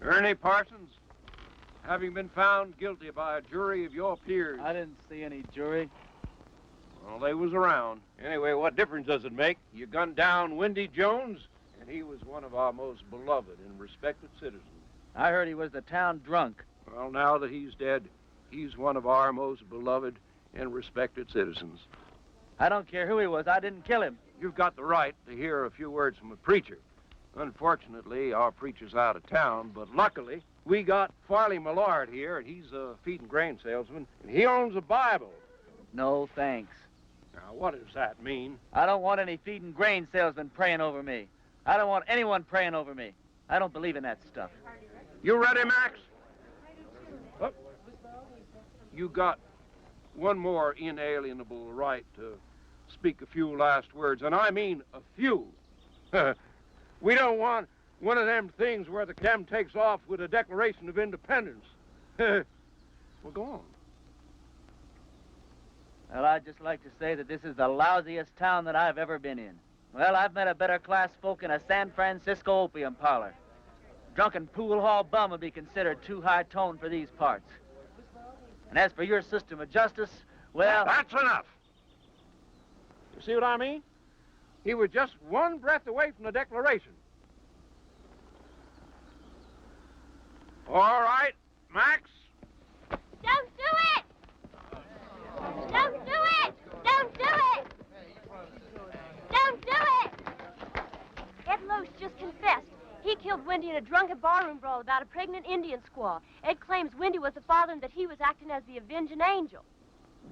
Ernie Parsons, having been found guilty by a jury of your peers. I didn't see any jury. Well, they was around. Anyway, what difference does it make? You gunned down Windy Jones, and he was one of our most beloved and respected citizens. I heard he was the town drunk. Well, now that he's dead, he's one of our most beloved and respected citizens. I don't care who he was. I didn't kill him. You've got the right to hear a few words from a preacher. Unfortunately, our preacher's out of town, but luckily, we got Farley Millard here, and he's a feed and grain salesman, and he owns a Bible. No, thanks. Now, what does that mean? I don't want any feed and grain salesmen praying over me. I don't want anyone praying over me. I don't believe in that stuff. You ready, Max? Oh. You got one more inalienable right to speak a few last words, and I mean a few. We don't want one of them things where the chem takes off with a Declaration of Independence. Well, go on. Well, I'd just like to say that this is the lousiest town that I've ever been in. Well, I've met a better class folk in a San Francisco opium parlor. Drunken pool hall bum would be considered too high tone for these parts. And as for your system of justice, well... That's enough. You see what I mean? He was just one breath away from the Declaration. All right, Max. Don't do it! Don't do it! Don't do it! Don't do it! Ed Loesch just confessed. He killed Wendy in a drunken barroom brawl about a pregnant Indian squaw. Ed claims Wendy was the father and that he was acting as the avenging angel.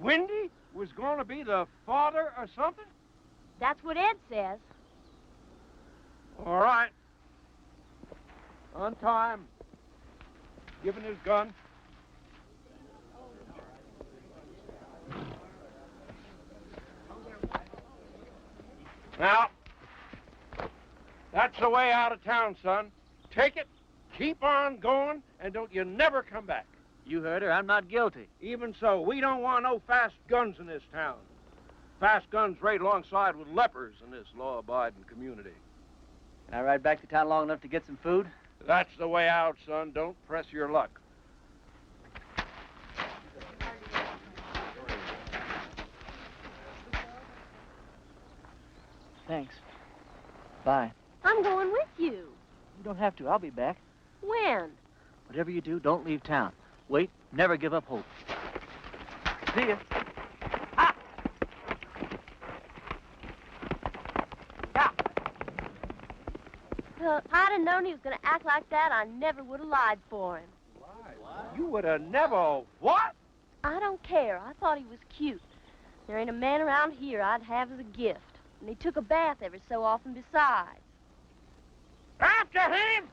Wendy was going to be the father or something? That's what Ed says. All right. Untie him. Give him his gun. Now, that's the way out of town, son. Take it, keep on going, and don't you never come back. You heard her. I'm not guilty. Even so, we don't want no fast guns in this town. Fast guns right alongside with lepers in this law-abiding community. Can I ride back to town long enough to get some food? That's the way out, son. Don't press your luck. Thanks. Bye. I'm going with you. You don't have to. I'll be back. When? Whatever you do, don't leave town. Wait. Never give up hope. See ya. If I'd have known he was going to act like that, I never would have lied for him. You would have never what? I don't care. I thought he was cute. There ain't a man around here I'd have as a gift. And he took a bath every so often besides. After him!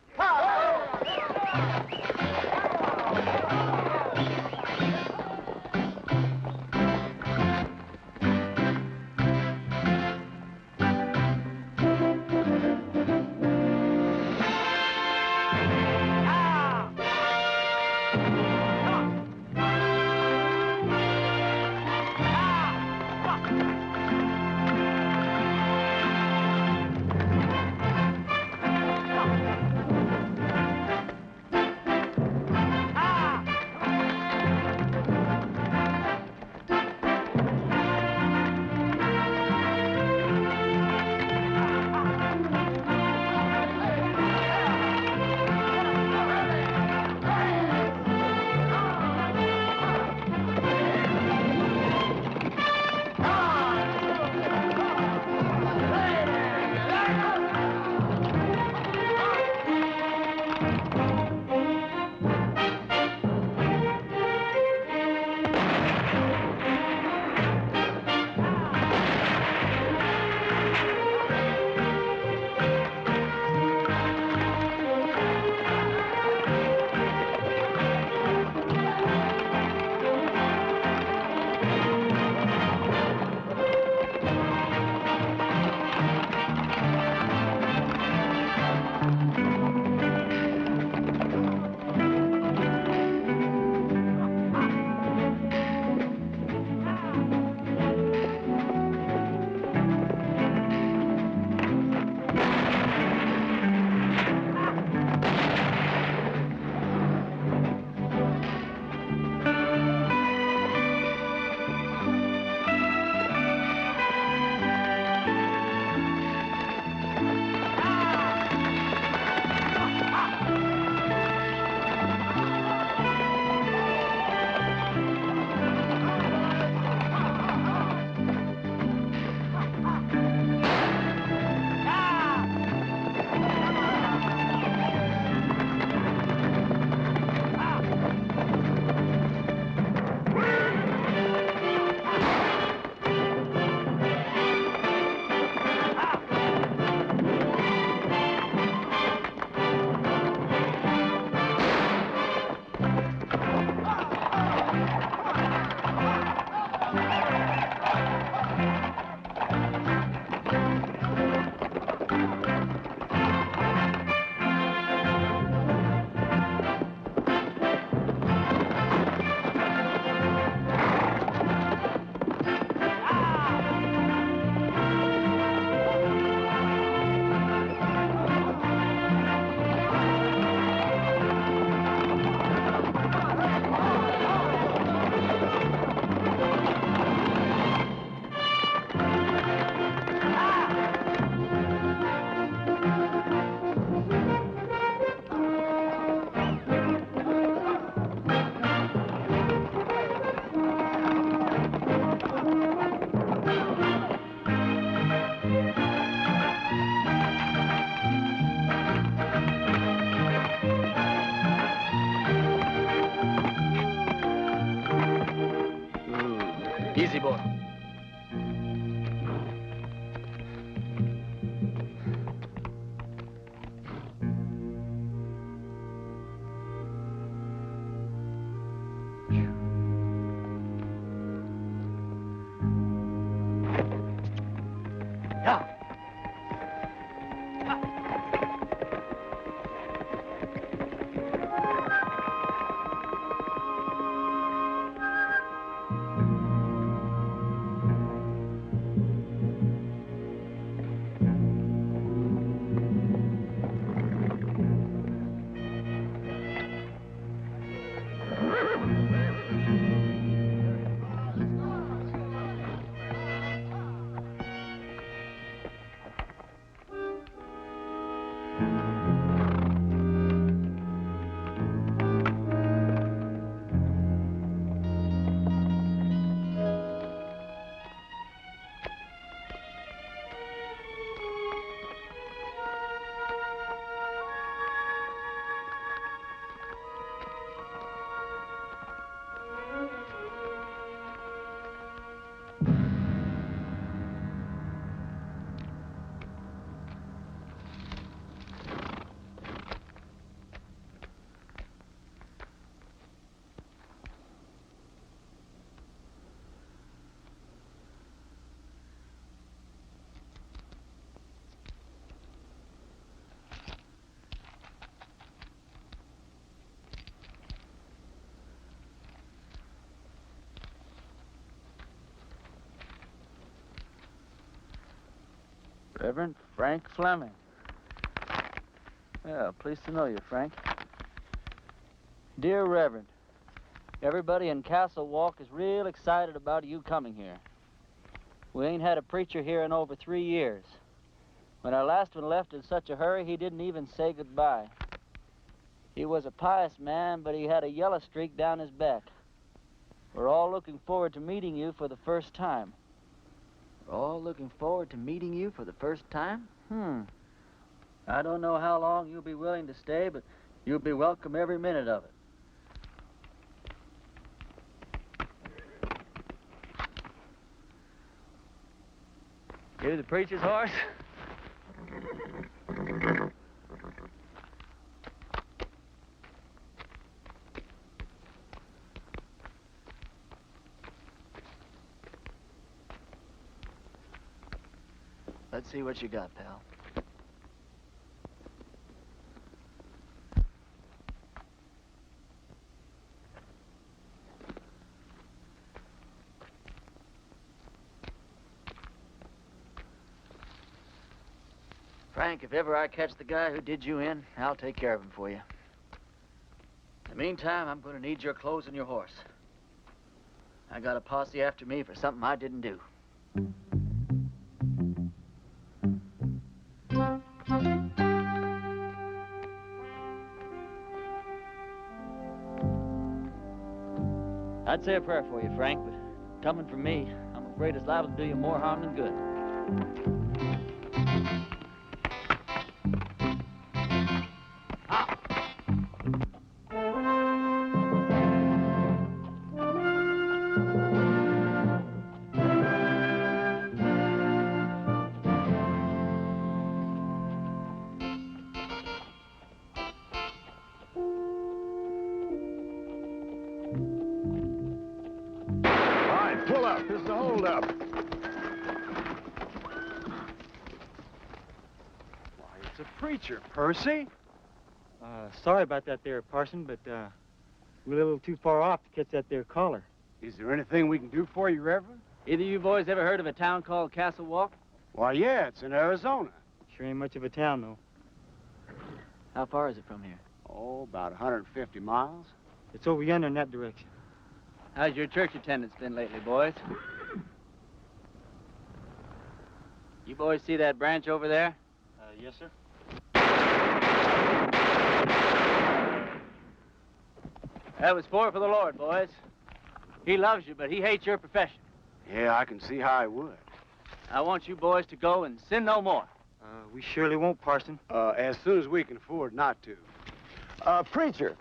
Easy, boy. Reverend Frank Fleming. Yeah, pleased to know you, Frank. Dear Reverend, everybody in Castle Walk is real excited about you coming here. We ain't had a preacher here in over 3 years. When our last one left in such a hurry, he didn't even say goodbye. He was a pious man, but he had a yellow streak down his back. We're all looking forward to meeting you for the first time. We're all looking forward to meeting you for the first time? I don't know how long you'll be willing to stay, but you'll be welcome every minute of it. You the preacher's horse? Let's see what you got, pal. Frank, if ever I catch the guy who did you in, I'll take care of him for you. In the meantime, I'm going to need your clothes and your horse. I got a posse after me for something I didn't do. I'd say a prayer for you, Frank, but coming from me, I'm afraid it's liable to do you more harm than good. Pull up. This is a hold-up. Why, it's a preacher, Percy. Sorry about that there, Parson, but we're a little too far off to catch that there caller. Is there anything we can do for you, Reverend? Either you boys ever heard of a town called Castle Walk? Why, yeah, it's in Arizona. Sure ain't much of a town, though. How far is it from here? Oh, about 150 miles. It's over yonder in that direction. How's your church attendance been lately, boys? You boys see that branch over there? Yes, sir. That was for the Lord, boys. He loves you, but he hates your profession. Yeah, I can see how I would. I want you boys to go and sin no more. We surely won't, Parson. As soon as we can afford not to. Preacher,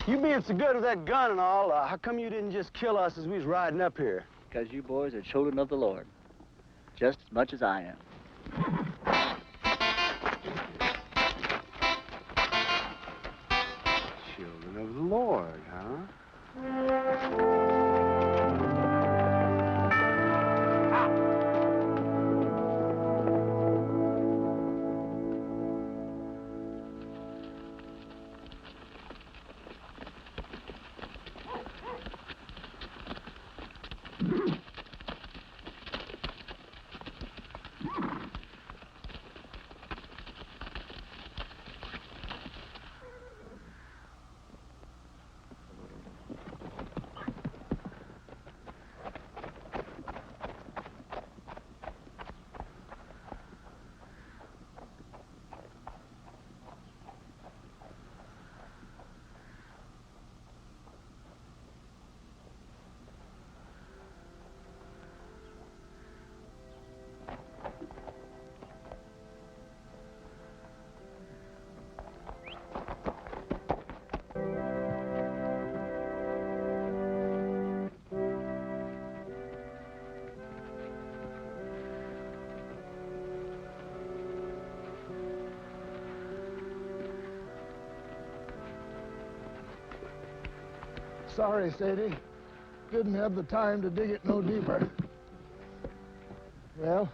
you being so good with that gun and all, how come you didn't just kill us as we was riding up here? because you boys are children of the Lord, just as much as I am. Children of the Lord, huh? Sorry, Sadie. Didn't have the time to dig it no deeper. Well,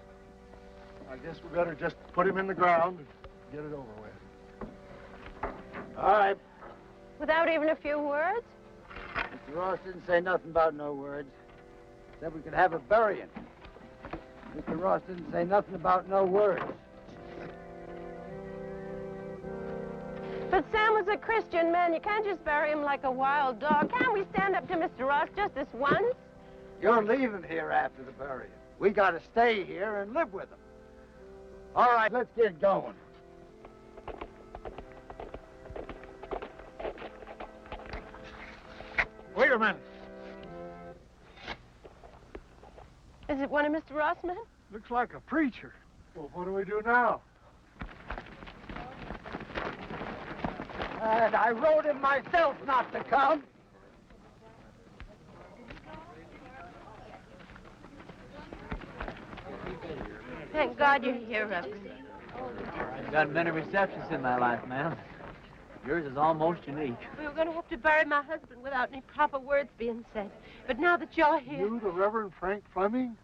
I guess we better just put him in the ground and get it over with. All right. Without even a few words? Mr. Ross didn't say nothing about no words. Said we could have a burying. Mr. Ross didn't say nothing about no words. But Sam was a Christian man. You can't just bury him like a wild dog. Can't we stand up to Mr. Ross just this once? You're leaving here after the burying. We got to stay here and live with him. All right, let's get going. Wait a minute. Is it one of Mr. Ross' men? Looks like a preacher. Well, what do we do now? And I wrote him myself not to come. Thank God you're here, Reverend. I've done many receptions in my life, ma'am. Yours is almost unique. We were going to hope to bury my husband without any proper words being said. But now that you're here... You, the Reverend Frank Fleming?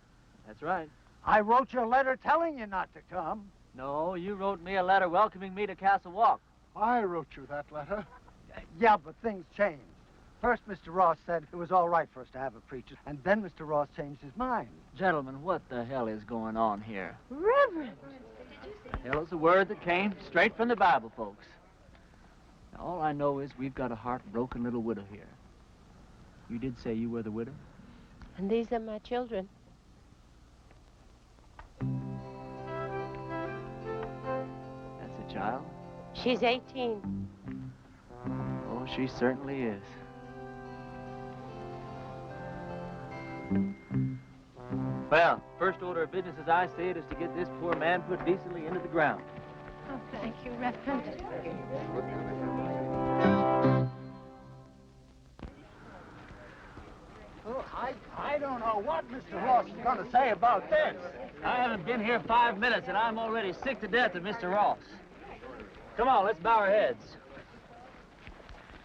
That's right. I wrote you a letter telling you not to come. No, you wrote me a letter welcoming me to Castle Walk. I wrote you that letter. Yeah, but things changed. First, Mr. Ross said it was all right for us to have a preacher, and then Mr. Ross changed his mind. Gentlemen, what the hell is going on here? Reverend! Hell is a word that came straight from the Bible, folks. Now, all I know is we've got a heartbroken little widow here. You did say you were the widow? And these are my children. That's a child? She's 18. Oh, she certainly is. Well, first order of business as I see it is to get this poor man put decently into the ground. Oh, thank you, Reverend. Oh, I don't know what Mr. Ross is going to say about this. I haven't been here 5 minutes, and I'm already sick to death of Mr. Ross. Come on, let's bow our heads.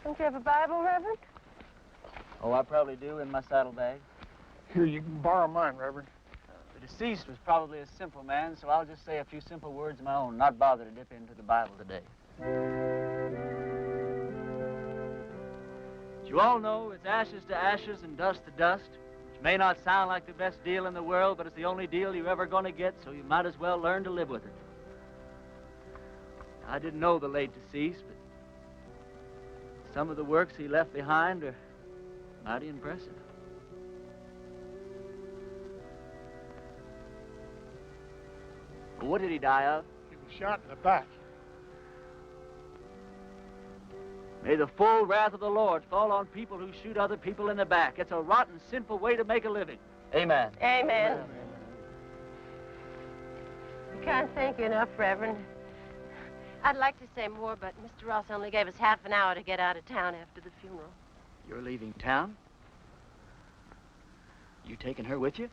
Don't you have a Bible, Reverend? Oh, I probably do in my saddlebag. Here, you can borrow mine, Reverend. The deceased was probably a simple man, so I'll just say a few simple words of my own, not bother to dip into the Bible today. As you all know, it's ashes to ashes and dust to dust, which may not sound like the best deal in the world, but it's the only deal you're ever going to get, so you might as well learn to live with it. I didn't know the late deceased, but some of the works he left behind are mighty impressive. Well, what did he die of? He was shot in the back. May the full wrath of the Lord fall on people who shoot other people in the back. It's a rotten, sinful way to make a living. Amen. Amen. We can't thank you enough, Reverend. I'd like to say more, but Mr. Ross only gave us half an hour to get out of town after the funeral. You're leaving town? You taking her with you?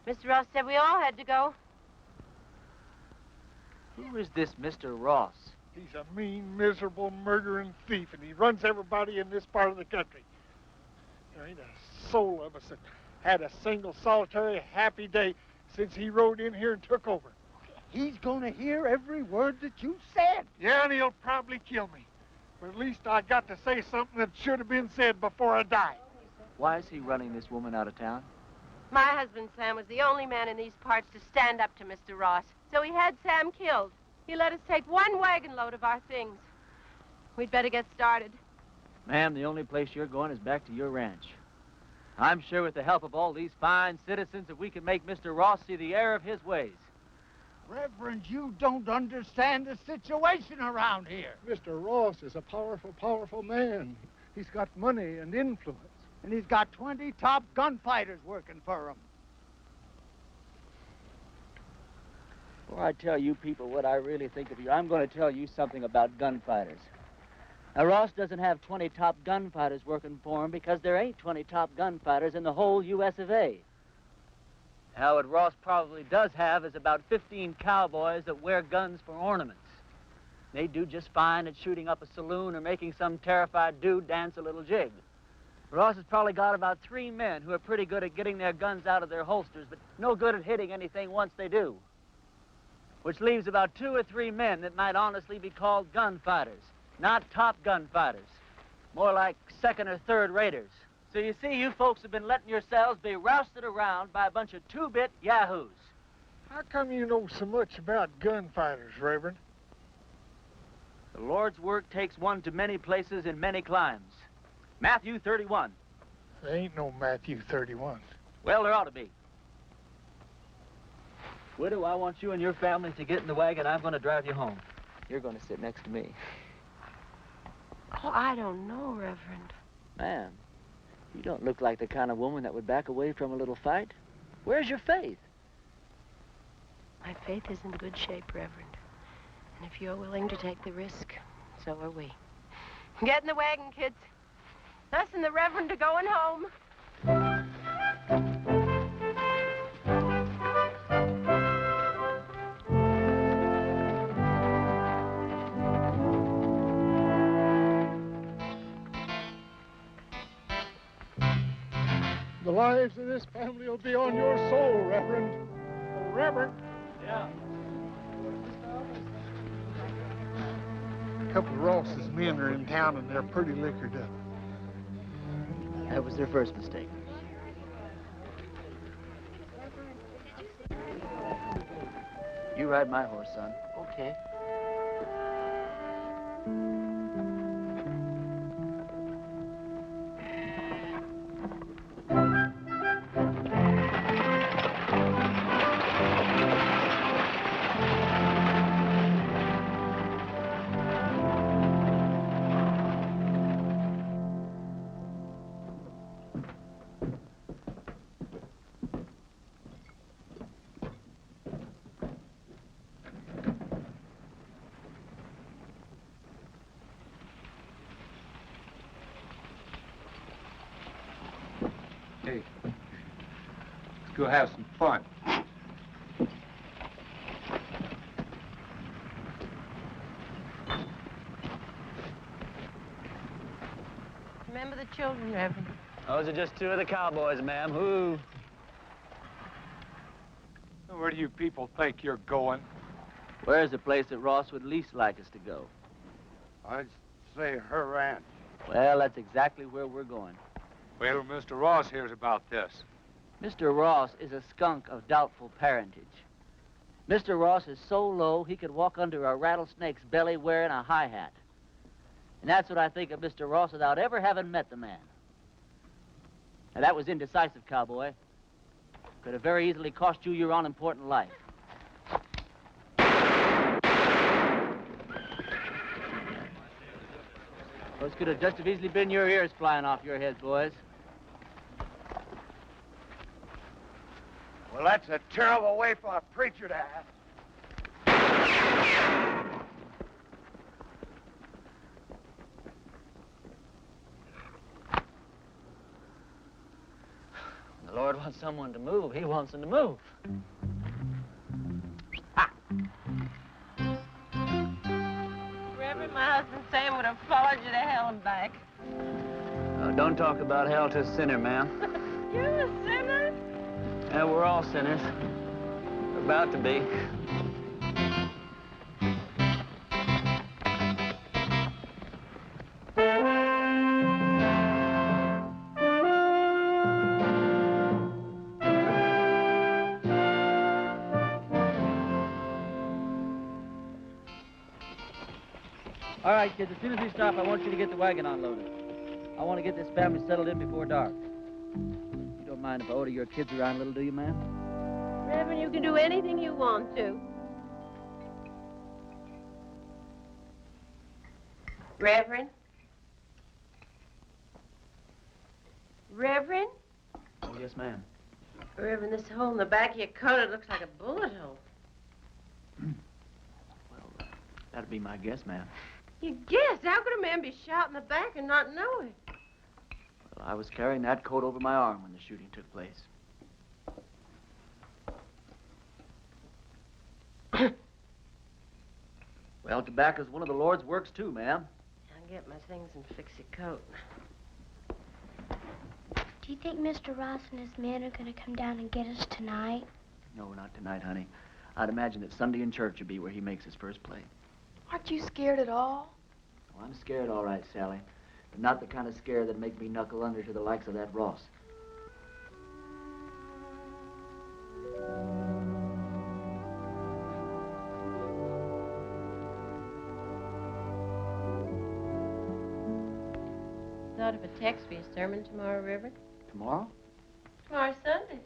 Mr. Ross said we all had to go. Who is this Mr. Ross? He's a mean, miserable, murdering thief, and he runs everybody in this part of the country. There ain't a soul of us that had a single, solitary, happy day since he rode in here and took over. He's gonna hear every word that you said. Yeah, and he'll probably kill me. But at least I got to say something that should have been said before I died. Why is he running this woman out of town? My husband, Sam, was the only man in these parts to stand up to Mr. Ross. So he had Sam killed. He let us take one wagon load of our things. We'd better get started. Ma'am, the only place you're going is back to your ranch. I'm sure with the help of all these fine citizens that we can make Mr. Ross see the error of his ways. Reverend, you don't understand the situation around here. Mr. Ross is a powerful, powerful man. He's got money and influence. And he's got 20 top gunfighters working for him. Before I tell you people what I really think of you, I'm going to tell you something about gunfighters. Now, Ross doesn't have 20 top gunfighters working for him because there ain't 20 top gunfighters in the whole U.S. of A. Now, what Ross probably does have is about 15 cowboys that wear guns for ornaments. They do just fine at shooting up a saloon or making some terrified dude dance a little jig. Ross has probably got about 3 men who are pretty good at getting their guns out of their holsters, but no good at hitting anything once they do. Which leaves about 2 or 3 men that might honestly be called gunfighters. Not top gunfighters. More like second or third raters. So you see, you folks have been letting yourselves be rousted around by a bunch of two-bit yahoos. How come you know so much about gunfighters, Reverend? The Lord's work takes one to many places in many climes. Matthew 31. There ain't no Matthew 31. Well, there ought to be. Widow, I want you and your family to get in the wagon. I'm going to drive you home. You're going to sit next to me. Oh, I don't know, Reverend. Ma'am, you don't look like the kind of woman that would back away from a little fight. Where's your faith? My faith is in good shape, Reverend. And if you're willing to take the risk, so are we. Get in the wagon, kids. Us and the Reverend are going home. The lives of this family will be on your soul, Reverend. Oh, Reverend. Yeah. A couple of Ross's men are in town and they're pretty liquored up. That was their first mistake. You ride my horse, son. Okay. Hey, let's go have some fun. Remember the children, Reverend. Those are just 2 of the cowboys, ma'am. Who? Where do you people think you're going? Where's the place that Ross would least like us to go? I'd say her ranch. Well, that's exactly where we're going. Wait till Mr. Ross hears about this. Mr. Ross is a skunk of doubtful parentage. Mr. Ross is so low he could walk under a rattlesnake's belly wearing a high hat. And that's what I think of Mr. Ross without ever having met the man. Now, that was indecisive, cowboy. Could have very easily cost you your unimportant life. Those could have just as easily been your ears flying off your heads, boys. Well, that's a terrible way for a preacher to act. The Lord will wants someone to move, he wants them to move. Reverend, my husband Sam would have followed you to hell and back. Oh, don't talk about hell to a sinner, ma'am. You're a sinner? Yeah, we're all sinners. We're about to be. All right, kids, as soon as we stop, I want you to get the wagon unloaded. I want to get this family settled in before dark. You don't mind if I order your kids around a little, do you, ma'am? Reverend, you can do anything you want to. Reverend? Reverend? Oh, yes, ma'am. Reverend, this hole in the back of your coat, it looks like a bullet hole. Well, that'd be my guess, ma'am. You guess? How could a man be shot in the back and not know it? Well, I was carrying that coat over my arm when the shooting took place. Well, tobacco's one of the Lord's works, too, ma'am. I'll get my things and fix your coat. Do you think Mr. Ross and his men are going to come down and get us tonight? No, not tonight, honey. I'd imagine that Sunday in church would be where he makes his first play. Aren't you scared at all? Oh, I'm scared, all right, Sally. But not the kind of scare that'd make me knuckle under to the likes of that Ross. Thought of a text for your sermon tomorrow, Reverend? Tomorrow? Tomorrow's Sunday.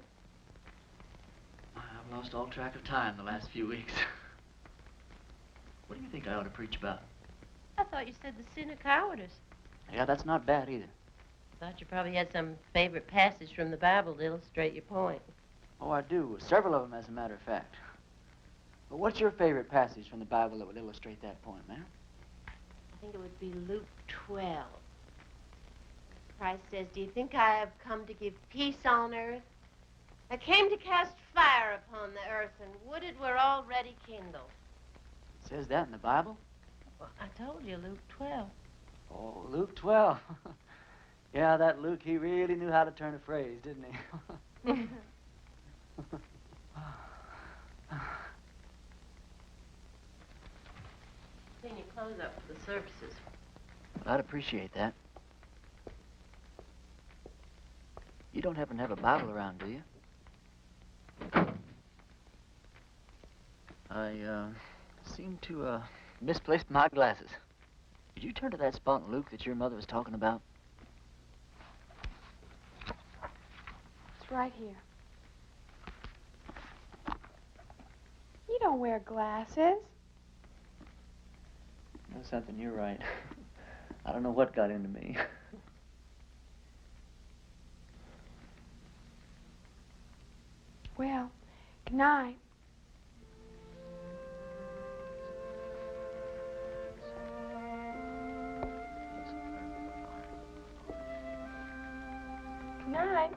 I've lost all track of time the last few weeks. What do you think I ought to preach about? I thought you said the sin of cowardice. Yeah, that's not bad either. Thought you probably had some favorite passage from the Bible to illustrate your point. Oh, I do. Several of them, as a matter of fact. But what's your favorite passage from the Bible that would illustrate that point, ma'am? I think it would be Luke 12. Christ says, do you think I have come to give peace on earth? I came to cast fire upon the earth, and would it were already kindled. It says that in the Bible? Well, I told you, Luke 12. Oh, Luke 12. Yeah, that Luke, he really knew how to turn a phrase, didn't he? Clean your clothes up for the services. I'd appreciate that. You don't happen to have a Bible around, do you? I, seem to, misplaced my glasses. Did you turn to that spot in Luke that your mother was talking about? It's right here. You don't wear glasses. No, something, you're right. I don't know what got into me. Well, good night. Good night.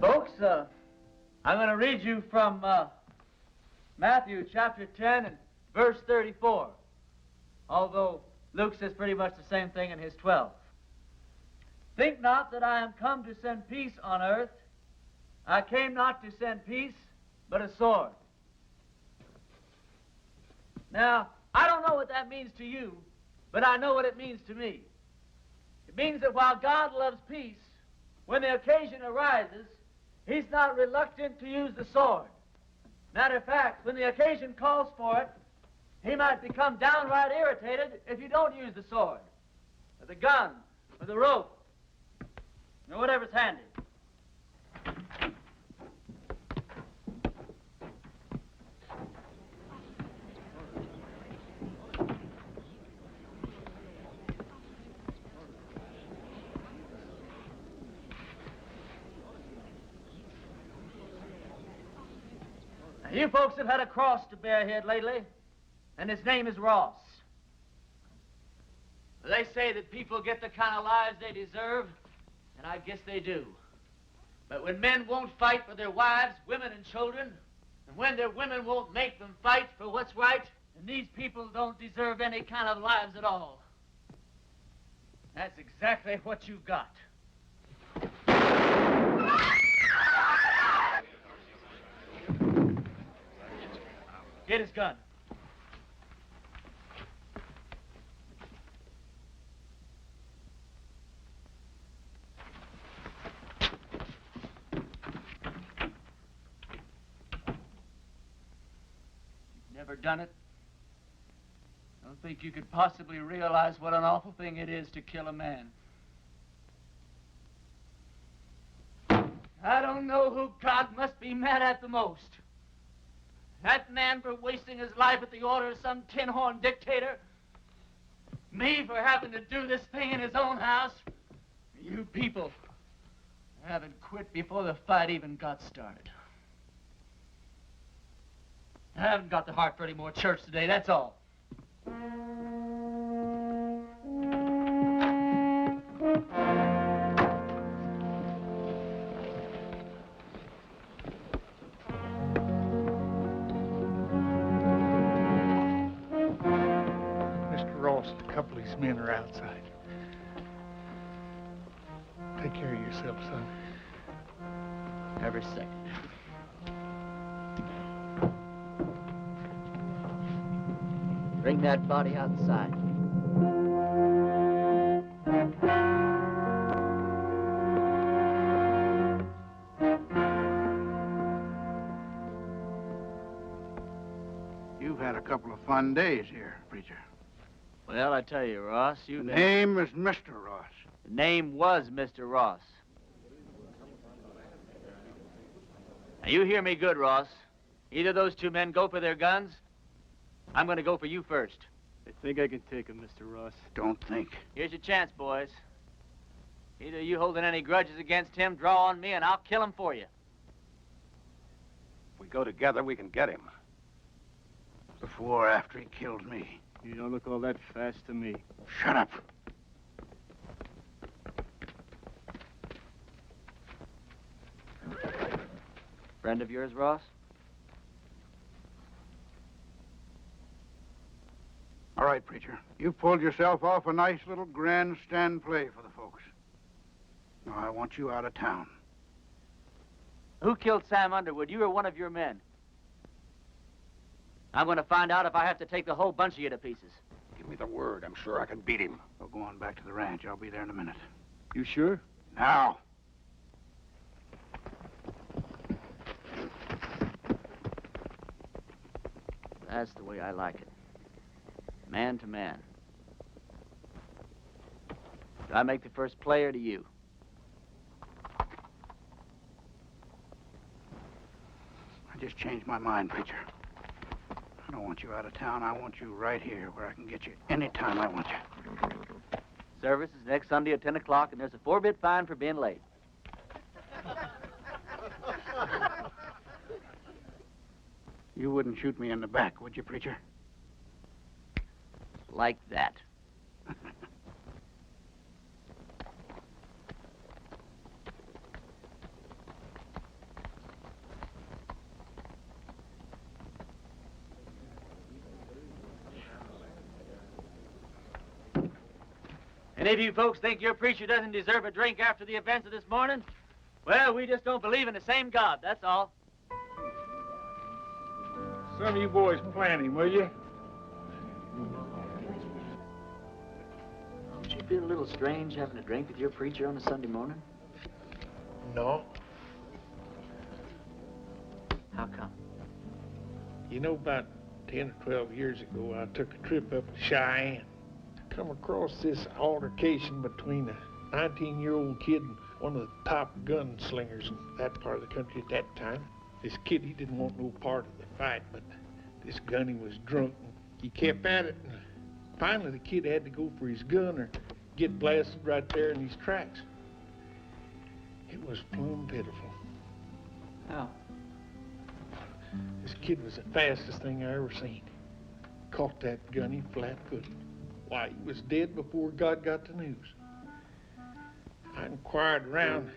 Folks, I'm going to read you from Matthew chapter 10 and verse 34, although Luke says pretty much the same thing in his 12. Think not that I am come to send peace on earth. I came not to send peace, but a sword. Now, I don't know what that means to you, but I know what it means to me. It means that while God loves peace, when the occasion arises, he's not reluctant to use the sword. Matter of fact, when the occasion calls for it, he might become downright irritated if you don't use the sword, or the gun, or the rope, Or whatever's handy. Now, you folks have had a cross to bear here lately, and his name is Ross. They say that people get the kind of lives they deserve, and I guess they do. But when men won't fight for their wives, women, and children, and when their women won't make them fight for what's right, then these people don't deserve any kind of lives at all. That's exactly what you've got. Get his gun. Never done it? I don't think you could possibly realize what an awful thing it is to kill a man. I don't know who God must be mad at the most. That man for wasting his life at the order of some tin-horn dictator? Me for having to do this thing in his own house? You people haven't quit before the fight even got started. I haven't got the heart for any more church today, that's all. Mr. Ross, a couple of his men are outside. Take care of yourself, son. Every second. Bring that body outside. You've had a couple of fun days here, preacher. Well, I tell you, Ross, The name is Mr. Ross. The name was Mr. Ross. Now, you hear me good, Ross. Either of those two men go for their guns. I'm going to go for you first. I think I can take him, Mr. Ross. Don't think. Here's your chance, boys. Either you holding any grudges against him, draw on me, and I'll kill him for you. If we go together, we can get him. Before or after he killed me. You don't look all that fast to me. Shut up. Friend of yours, Ross? All right, preacher. You pulled yourself off a nice little grandstand play for the folks. Now, I want you out of town. Who killed Sam Underwood? You or one of your men? I'm going to find out if I have to take the whole bunch of you to pieces. Give me the word. I'm sure I can beat him. We'll go on back to the ranch. I'll be there in a minute. You sure? Now. That's the way I like it. Man to man. Do I make the first play or do you? I just changed my mind, preacher. I don't want you out of town. I want you right here where I can get you anytime I want you. Service is next Sunday at 10 o'clock, and there's a 4-bit fine for being late. You wouldn't shoot me in the back, would you, preacher? Like that. Any of you folks think your preacher doesn't deserve a drink after the events of this morning? Well, we just don't believe in the same God, that's all. Some of you boys plan him, will you? Don't you feel a little strange having a drink with your preacher on a Sunday morning? No. How come? You know, about 10 or 12 years ago, I took a trip up to Cheyenne. Come across this altercation between a 19-year-old kid and one of the top gunslingers in that part of the country at that time. This kid, he didn't want no part of the fight, but this gunny was drunk, and he kept at it, and finally the kid had to go for his gun or get blasted right there in his tracks. It was plumb pitiful. How? This kid was the fastest thing I ever seen. Caught that gunny flat-footed. Why, he was dead before God got the news. I inquired around,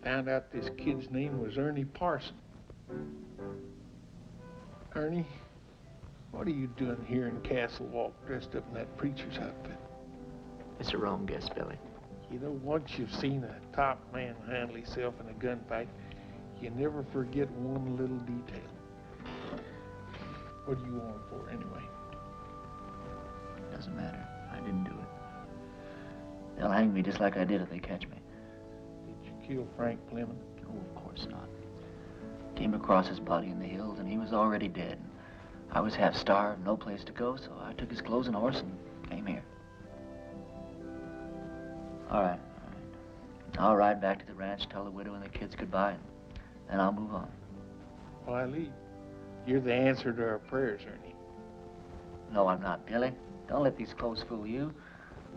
found out this kid's name was Ernie Parsons. Ernie, what are you doing here in Castle Walk dressed up in that preacher's outfit? It's a wrong guess, Billy. You know, once you've seen a top man handle himself in a gunfight, you never forget one little detail. What do you want him for, anyway? Doesn't matter. I didn't do it. They'll hang me just like I did if they catch me. Did you kill Frank Fleming? Oh, of course not. Came across his body in the hills, and he was already dead. I was half starved, no place to go, so I took his clothes and horse and came here. All right. I'll ride back to the ranch, tell the widow and the kids goodbye, and then I'll move on. Why leave? You're the answer to our prayers, Ernie. No, I'm not, Billy. Don't let these clothes fool you.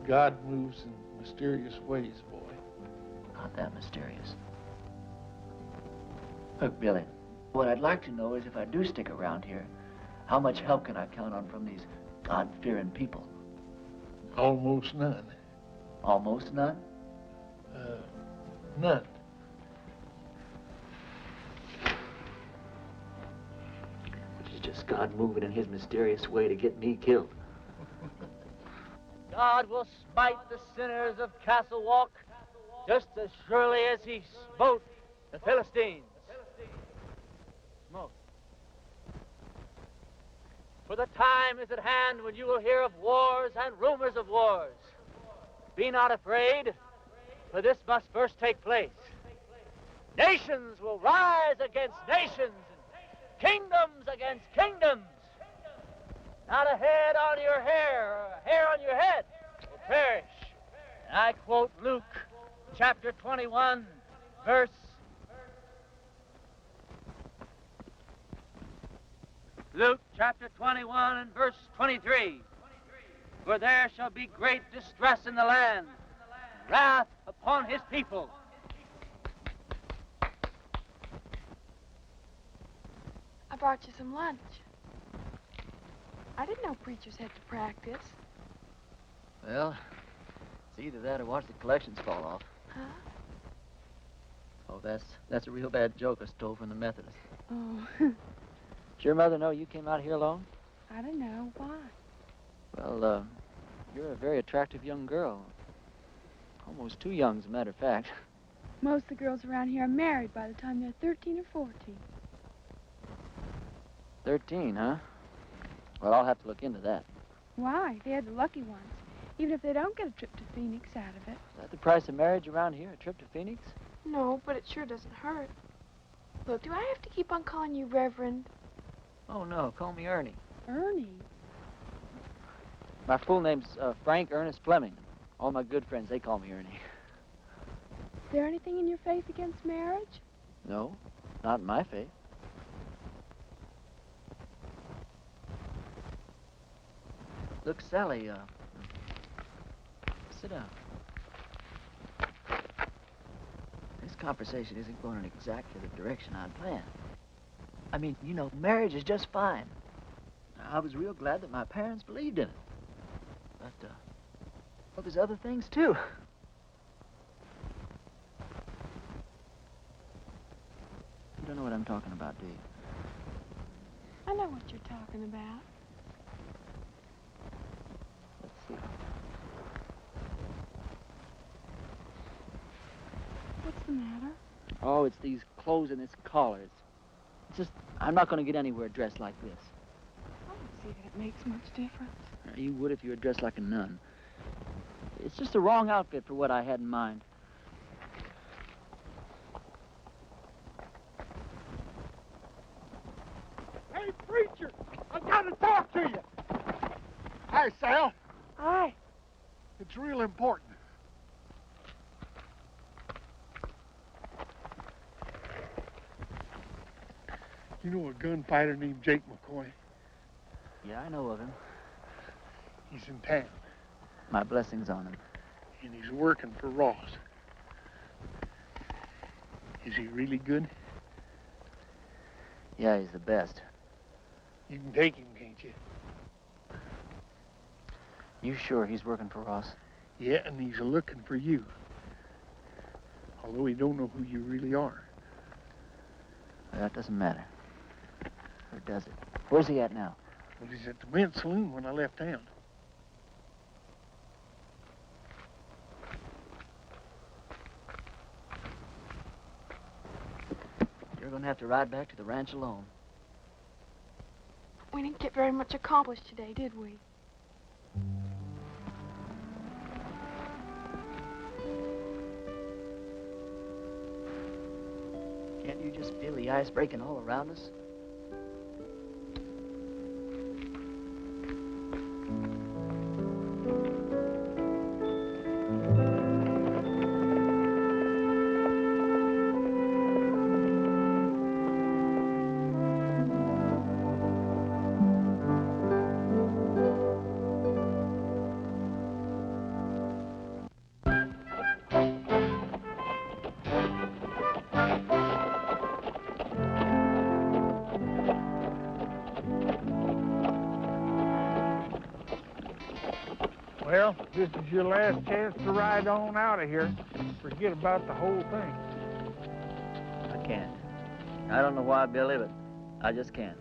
God moves in mysterious ways, boy. Not that mysterious. Look, Billy, what I'd like to know is if I do stick around here, how much help can I count on from these God-fearing people? Almost none. Almost none? None. Which is just God moving in his mysterious way to get me killed. God will smite the sinners of Castle Walk just as surely as he smote the Philistines. Smote. For the time is at hand when you will hear of wars and rumors of wars. Be not afraid, for this must first take place. Nations will rise against nations, and kingdoms against kingdoms. Not a head on your hair, or a hair on your head will perish. And I quote Luke, chapter 21, verse... Luke chapter 21 and verse 23. For there shall be great distress in the land, wrath upon his people. I brought you some lunch. I didn't know preachers had to practice. Well, it's either that or watch the collections fall off. Huh? Oh, that's a real bad joke I stole from the Methodists. Oh. Does your mother know you came out here alone? I don't know. Why? Well, you're a very attractive young girl. Almost too young, as a matter of fact. Most of the girls around here are married by the time they're 13 or 14. 13, huh? Well, I'll have to look into that. Why? They're the lucky ones. Even if they don't get a trip to Phoenix out of it. Is that the price of marriage around here, a trip to Phoenix? No, but it sure doesn't hurt. Look, do I have to keep on calling you Reverend? Oh, no, call me Ernie. Ernie? My full name's Frank Ernest Fleming. All my good friends, they call me Ernie. Is there anything in your faith against marriage? No, not in my faith. Look, Sally, sit down. This conversation isn't going in exactly the direction I'd planned. I mean, you know, marriage is just fine. I was real glad that my parents believed in it. But, well, there's other things, too. You don't know what I'm talking about, do you? I know what you're talking about. Let's see. What's the matter? Oh, it's these clothes and this collar. It's just, I'm not going to get anywhere dressed like this. I don't see that it makes much difference. You would if you were dressed like a nun. It's just the wrong outfit for what I had in mind. Hey, preacher! I've got to talk to you! Hi, Sal. Hi. It's real important. You know a gunfighter named Jake McCoy? Yeah, I know of him. He's in town. My blessings on him. And he's working for Ross. Is he really good? Yeah, he's the best. You can take him, can't you? You sure he's working for Ross? Yeah, and he's looking for you. Although he don't know who you really are. Well, that doesn't matter. Or does it? Where's he at now? Well, he's at the Mint Saloon when I left town. You're gonna have to ride back to the ranch alone. We didn't get very much accomplished today, did we? Can't you just feel the ice breaking all around us? Well, this is your last chance to ride on out of here. Forget about the whole thing. I can't. I don't know why, Billy, but I just can't.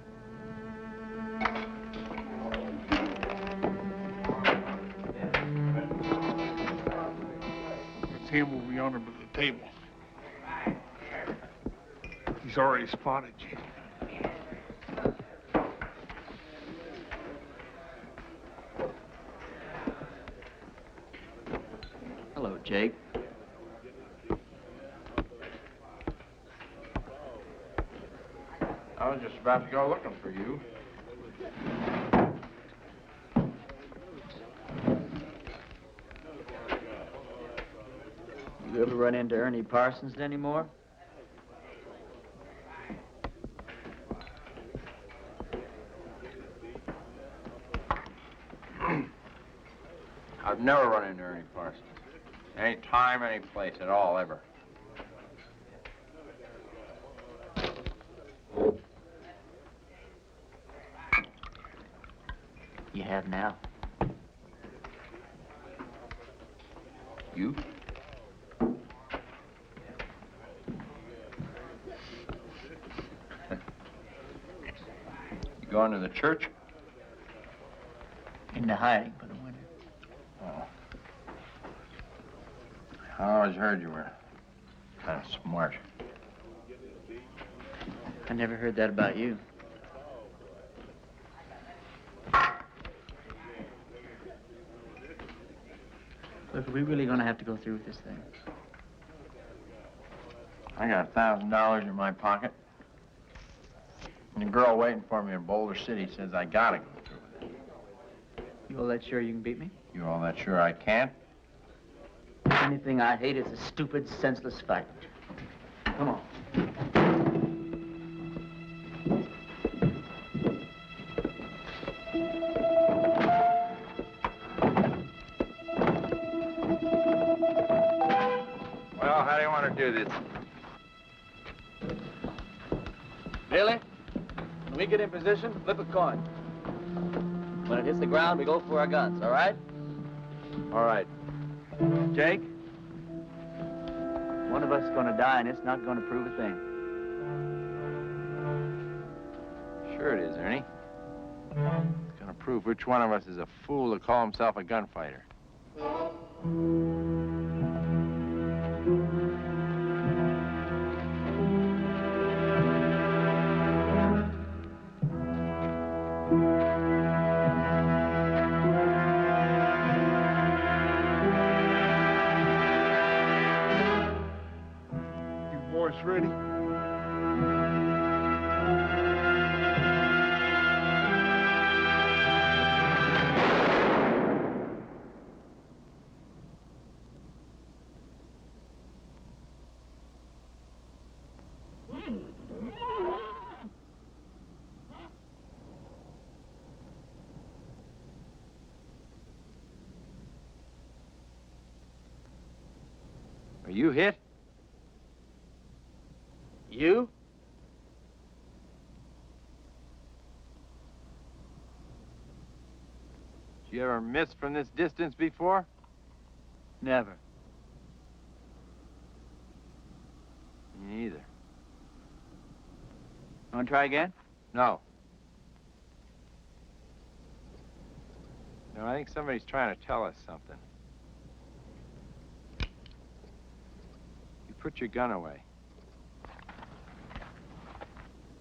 It's him over yonder by the table. He's already spotted you. Hello, Jake. I was just about to go looking for you. You ever run into Ernie Parsons anymore? I've never run into Ernie Parsons. Any time, any place at all, ever. You have now. You? You going to the church? Into hiding for the winter. Oh. I always heard you were kind of smart. I never heard that about you. Look, are we really gonna have to go through with this thing? I got $1,000 in my pocket. And the girl waiting for me in Boulder City says I gotta go through with it. You all that sure you can beat me? You all that sure I can't? Anything I hate is a stupid, senseless fight. Come on. Well, how do you want to do this? Billy, when we get in position, flip a coin. When it hits the ground, we go for our guns, all right? All right. Jake? One of us is gonna die, and it's not gonna prove a thing. Sure it is, Ernie. It's gonna prove which one of us is a fool to call himself a gunfighter. Boys ready? you hit? You? Did you ever miss from this distance before? Never. Me neither. Want to try again? No. No, I think somebody's trying to tell us something. You put your gun away.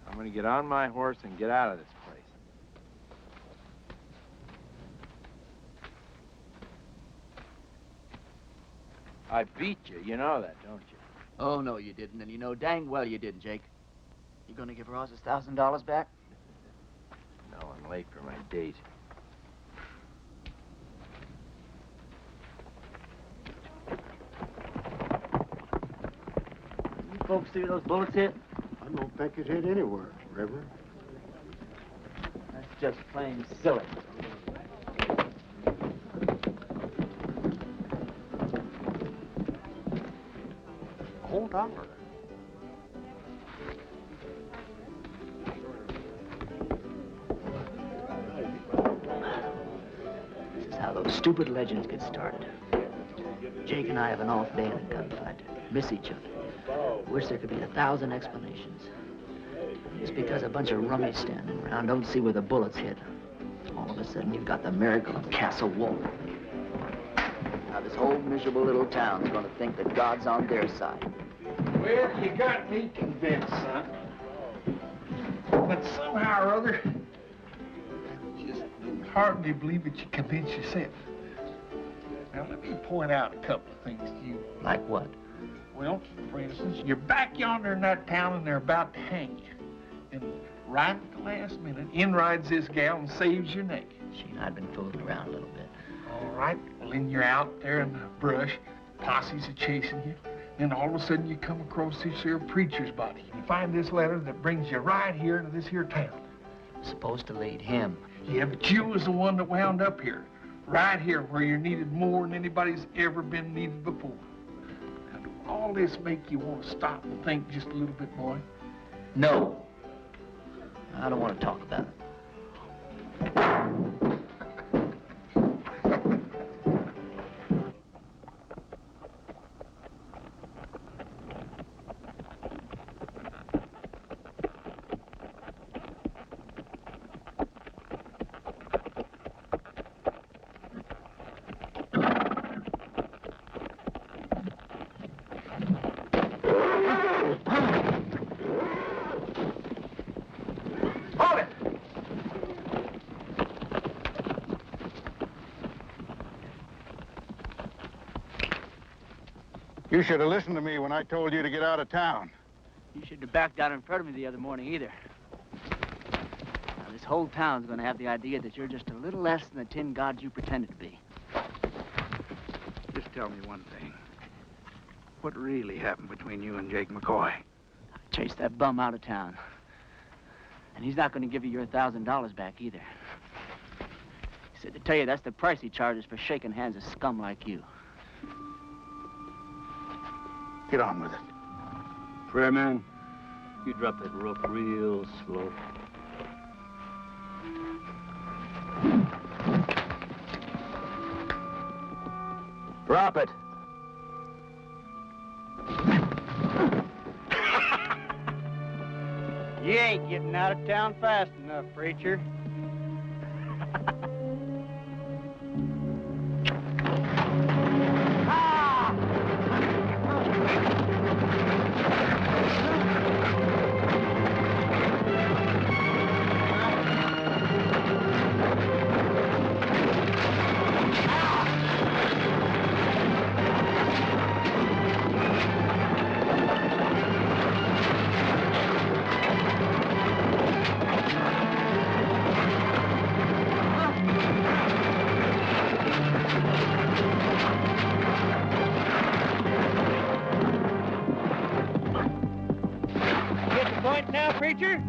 I'm going to get on my horse and get out of this place. I beat you. You know that, don't you? Oh, no, you didn't, and you know dang well you didn't, Jake. You gonna give Ross his $1,000 back? No, I'm late for my date. You folks see those bullets hit? I don't think it hit anywhere, Reverend. That's just plain silly. Hold on. This is how those stupid legends get started. Jake and I have an off day in a gunfight. Miss each other. Wish there could be 1,000 explanations. Just because a bunch of rummies standing around don't see where the bullets hit. All of a sudden, you've got the miracle of Castle Wolf. Now, this whole miserable little town's gonna think that God's on their side. Well, you got me convinced, son. But somehow or other, I just hardly believe that you convinced yourself. Now, let me point out a couple of things to you. Like what? Well, for instance, you're back yonder in that town and they're about to hang you. And right at the last minute, in rides this gal and saves your neck. She and I had been fooling around a little bit. All right, well, then you're out there in the brush. Posses are chasing you. Then all of a sudden you come across this here preacher's body. You find this letter that brings you right here to this here town. Supposed to lead him. Yeah, but you was the one that wound up here. Right here where you're needed more than anybody's ever been needed before. Now, do all this make you want to stop and think just a little bit, boy? No. I don't want to talk about it. You should have listened to me when I told you to get out of town. You shouldn't have backed down in front of me the other morning either. Now, this whole town's gonna have the idea that you're just a little less than the tin god you pretended to be. Just tell me one thing. What really happened between you and Jake McCoy? I chased that bum out of town. And he's not gonna give you your $1,000 back either. He said to tell you that's the price he charges for shaking hands with scum like you. Get on with it. Prayer man, you drop that rope real slow. Drop it. You ain't getting out of town fast enough, preacher. Now, preacher?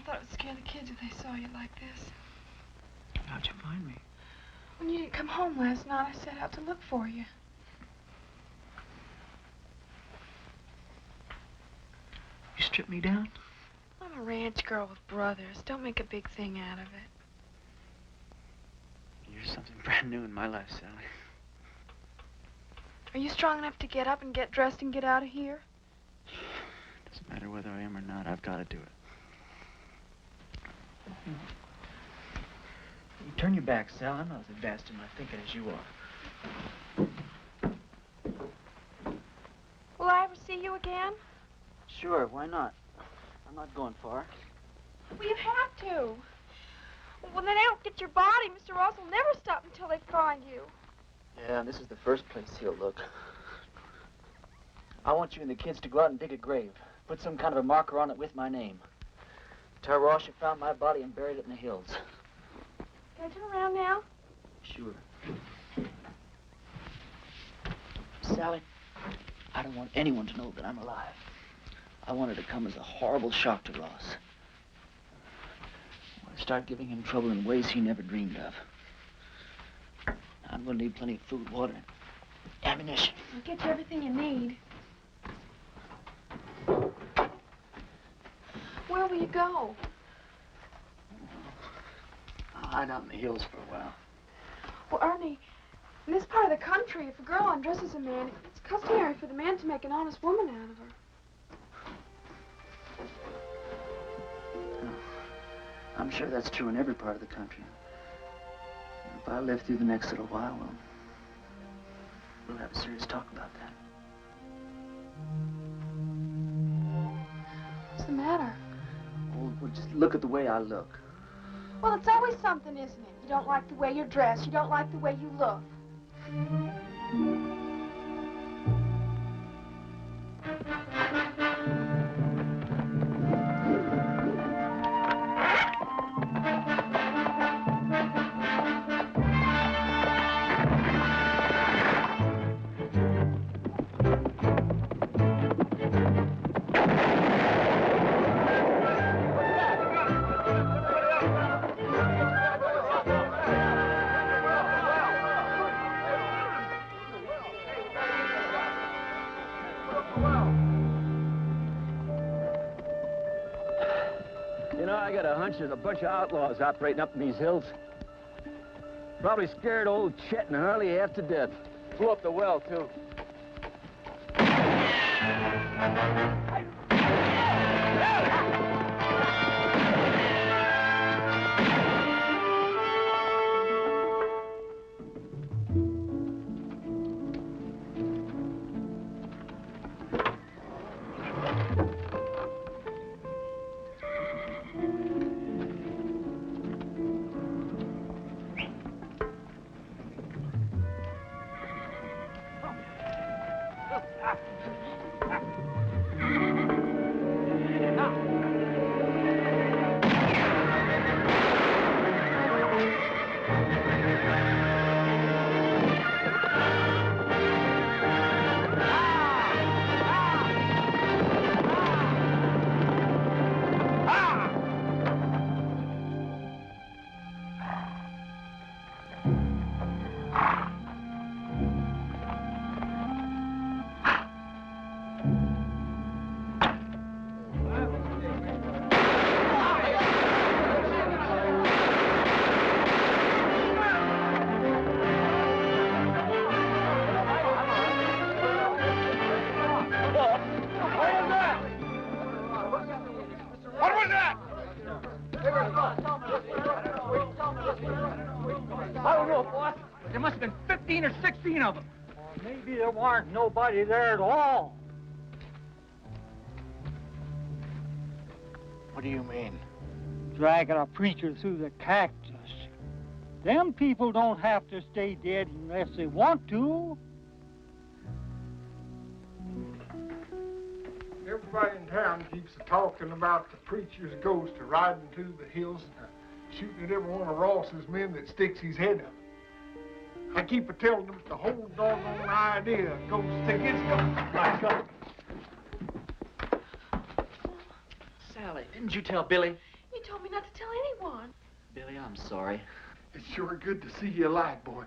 thought it would scare the kids if they saw you like this. How'd you find me? When you didn't come home last night, I set out to look for you. You stripped me down? I'm a ranch girl with brothers. Don't make a big thing out of it. You're something brand new in my life, Sally. Are you strong enough to get up and get dressed and get out of here? Doesn't matter whether I am or not, I've got to do it. You turn your back, Sal. I'm not as advanced in my thinking as you are. Will I ever see you again? Sure, why not? I'm not going far. Well, you have to. When they don't get your body, Mr. Ross will never stop until they find you. Yeah, this is the first place he'll look. I want you and the kids to go out and dig a grave. Put some kind of a marker on it with my name. Tell Ross you found my body and buried it in the hills. Can I turn around now? Sure. Sally, I don't want anyone to know that I'm alive. I want it to come as a horrible shock to Ross. I want to start giving him trouble in ways he never dreamed of. I'm going to need plenty of food, water, and ammunition. I'll get you everything you need. Where will you go? I'll hide out in the hills for a while. Well, Ernie, in this part of the country, if a girl undresses a man, it's customary for the man to make an honest woman out of her. I'm sure that's true in every part of the country. If I live through the next little while, we'll have a serious talk about that. What's the matter? Well, just look at the way I look. Well, it's always something, isn't it? You don't like the way you're dressed. You don't like the way you look. There's a bunch of outlaws operating up in these hills. Probably scared old Chet and Harley half to death. Blew up the well, too. Of them. Well, maybe there weren't nobody there at all. What do you mean? Dragging a preacher through the cactus. Them people don't have to stay dead unless they want to. Everybody in town keeps talking about the preacher's ghost riding through the hills and shooting at every one of Ross's men that sticks his head up. I keep telling them the whole doggone idea goes to his Sally, didn't you tell Billy? You told me not to tell anyone. Billy, I'm sorry. It's sure good to see you alive, boy.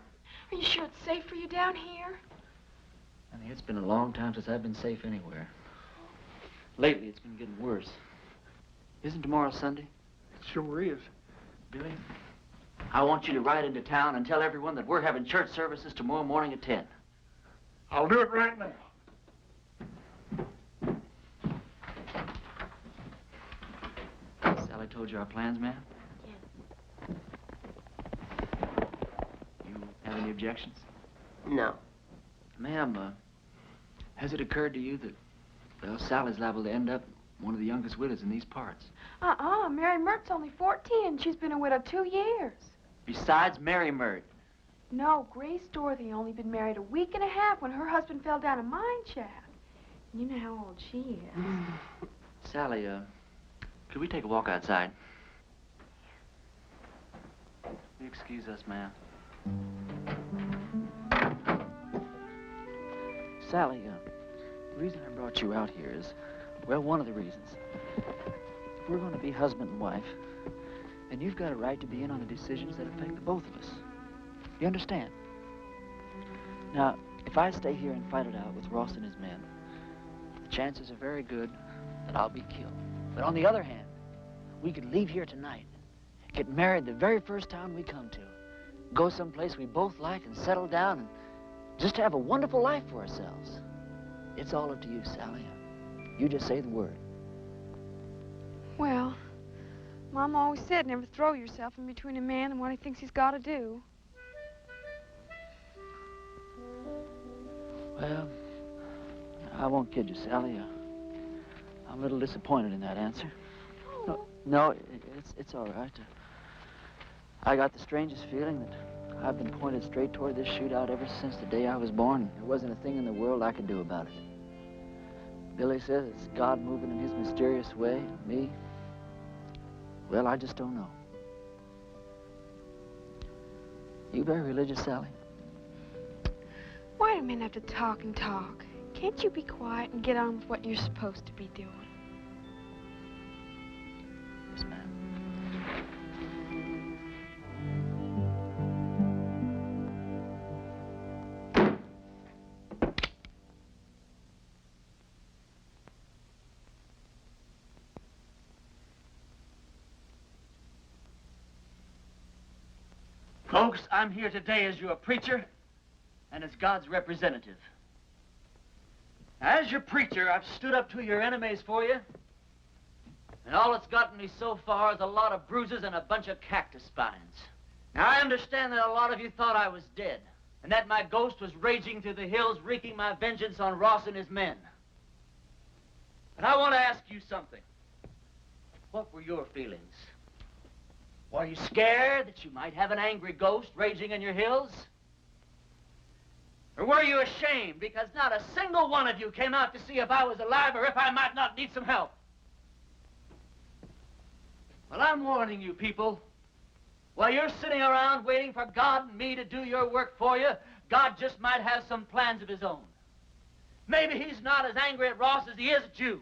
Are you sure it's safe for you down here? I mean, it's been a long time since I've been safe anywhere. Lately, it's been getting worse. Isn't tomorrow Sunday? It sure is. Billy, I want you to ride into town and tell everyone that we're having church services tomorrow morning at 10. I'll do it right now. Sally told you our plans, ma'am? Yes. You have any objections? No. Ma'am, has it occurred to you that, well, Sally's liable to end up one of the youngest widows in these parts? Mary Mert's only 14. She's been a widow 2 years. Besides Mary Mert. No, Grace Dorothy only been married a week and a half when her husband fell down a mine shaft. You know how old she is. Sally, could we take a walk outside? Will you excuse us, ma'am? Sally, the reason I brought you out here is, well, one of the reasons. If we're going to be husband and wife, then you've got a right to be in on the decisions that affect the both of us. You understand? Now, if I stay here and fight it out with Ross and his men, the chances are very good that I'll be killed. But on the other hand, we could leave here tonight, get married the very first town we come to, go someplace we both like and settle down and just have a wonderful life for ourselves. It's all up to you, Sally. You just say the word. Well, Mom always said never throw yourself in between a man and what he thinks he's got to do. Well, I won't kid you, Sally. I'm a little disappointed in that answer. No, it's all right. I got the strangest feeling that I've been pointed straight toward this shootout ever since the day I was born. There wasn't a thing in the world I could do about it. Billy says it's God moving in his mysterious way. Me? Well, I just don't know. You very religious, Sally? Why do men have to talk and talk? Can't you be quiet and get on with what you're supposed to be doing? Yes, ma'am. Folks, I'm here today as your preacher and as God's representative. As your preacher, I've stood up to your enemies for you, and all it's gotten me so far is a lot of bruises and a bunch of cactus spines. Now, I understand that a lot of you thought I was dead, and that my ghost was raging through the hills, wreaking my vengeance on Ross and his men. But I want to ask you something. What were your feelings? Were you scared that you might have an angry ghost raging in your hills? Or were you ashamed because not a single one of you came out to see if I was alive or if I might not need some help? Well, I'm warning you people. While you're sitting around waiting for God and me to do your work for you, God just might have some plans of his own. Maybe he's not as angry at Ross as he is at you.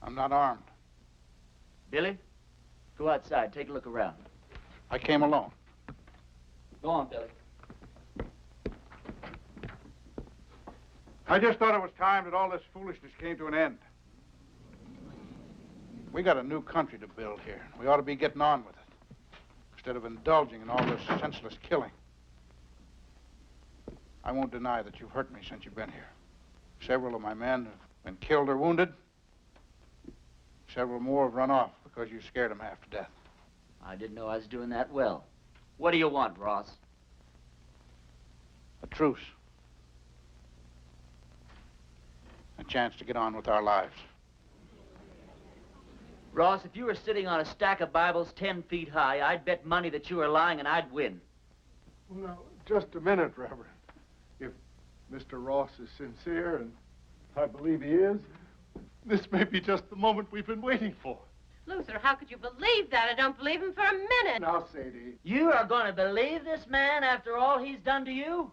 I'm not armed. Billy, go outside, take a look around. I came alone. Go on, Billy. I just thought it was time that all this foolishness came to an end. We got a new country to build here. We ought to be getting on with it, instead of indulging in all this senseless killing. I won't deny that you've hurt me since you've been here. Several of my men have been killed or wounded. Several more have run off because you scared them half to death. I didn't know I was doing that well. What do you want, Ross? A truce. A chance to get on with our lives. Ross, if you were sitting on a stack of Bibles 10 feet high, I'd bet money that you were lying and I'd win. Well, now, just a minute, Reverend. If Mr. Ross is sincere, and I believe he is, This may be just the moment we've been waiting for. Luther, how could you believe that? I don't believe him for a minute. Now, Sadie. You are going to believe this man after all he's done to you?